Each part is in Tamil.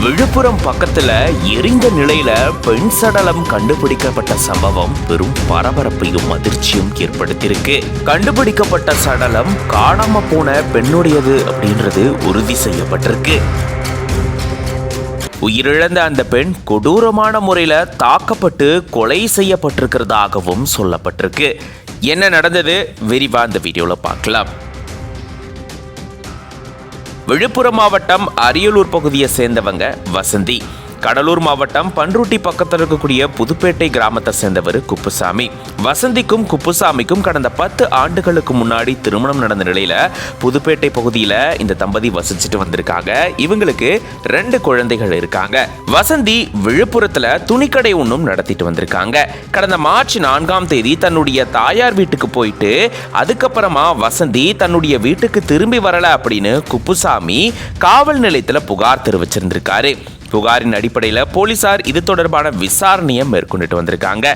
விழுப்புரம் பக்கத்துல எரிந்த நிலையில பெண் சடலம் கண்டுபிடிக்கப்பட்ட சம்பவம் பெரும் பரபரப்பையும் அதிர்ச்சியும் ஏற்படுத்தியிருக்கு. கண்டுபிடிக்கப்பட்ட சடலம் காணாம போன பெண்ணுடையது அப்படின்றது உறுதி செய்யப்பட்டிருக்கு. உயிரிழந்த அந்த பெண் கொடூரமான முறையில தாக்கப்பட்டு கொலை செய்யப்பட்டிருக்கிறதாகவும் சொல்லப்பட்டிருக்கு. என்ன நடந்தது விரிவா இந்த வீடியோல பார்க்கலாம். விழுப்புரம் மாவட்டம் அரியலூர் பகுதியை சேர்ந்தவங்க வசந்தி. கடலூர் மாவட்டம் பன்ருட்டி பக்கத்தில் இருக்கக்கூடிய புதுப்பேட்டை கிராமத்தை சேர்ந்தவர் குப்புசாமி. வசந்திக்கும் குப்புசாமிக்கும் கடந்த 10 ஆண்டுகளுக்கு முன்னாடி திருமணம் நடந்த நிலையில புதுப்பேட்டை பகுதியில இந்த தம்பதி வசிச்சுட்டு வந்திருக்காங்க. இவங்களுக்கு 2 குழந்தைகள் இருக்காங்க. வசந்தி விழுப்புரத்துல துணிக்கடை ஒன்றும் நடத்திட்டு வந்திருக்காங்க. கடந்த மார்ச் 4ஆம் தேதி தன்னுடைய தாயார் வீட்டுக்கு போயிட்டு அதுக்கப்புறமா வசந்தி தன்னுடைய வீட்டுக்கு திரும்பி வரல அப்படின்னு குப்புசாமி காவல் நிலையத்துல புகார் தெரிவிச்சிருந்திருக்காரு. புகாரின் அடிப்படையில் போலீசார் இது தொடர்பான விசாரணையை மேற்கொண்டுட்டு வந்திருக்காங்க.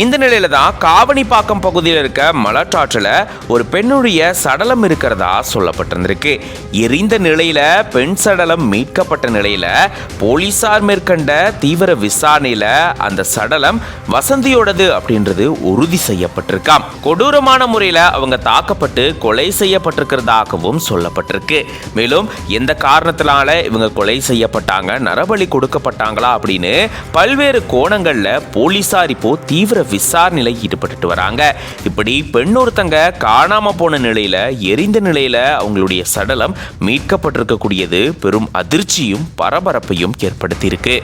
இந்த நிலையில தான் காவணிப்பாக்கம் பகுதியில் இருக்க மலட்டாற்றில் ஒரு பெண்ணுடைய சடலம் இருக்கிறதா சொல்லப்பட்டிருந்திருக்கு. எரிந்த நிலையில பெண் சடலம் மீட்கப்பட்ட நிலையில போலீசார் மேற்கொண்ட தீவிர விசாரணையில அந்த சடலம் வசந்தியோடது அப்படின்றது உறுதி செய்யப்பட்டிருக்காம். கொடூரமான முறையில அவங்க தாக்கப்பட்டு கொலை செய்யப்பட்டிருக்கிறதாகவும் சொல்லப்பட்டிருக்கு. மேலும் எந்த காரணத்தினால இவங்க கொலை செய்யப்பட்டாங்க, நரபலி கொடுக்கப்பட்டாங்களா அப்படின்னு பல்வேறு கோணங்கள்ல போலீசார் இப்போ தீவிர விசாரணையில ஈடுபட்டு வராங்க. இப்படி பெண் ஒருத்தங்க காணாம போன நிலையில எரிந்த நிலையில அவங்களுடைய சடலம் மீட்கப்பட்டிருக்கக்கூடியது பெரும் அதிர்ச்சியும் பரபரப்பையும் ஏற்படுத்தி இருக்கு.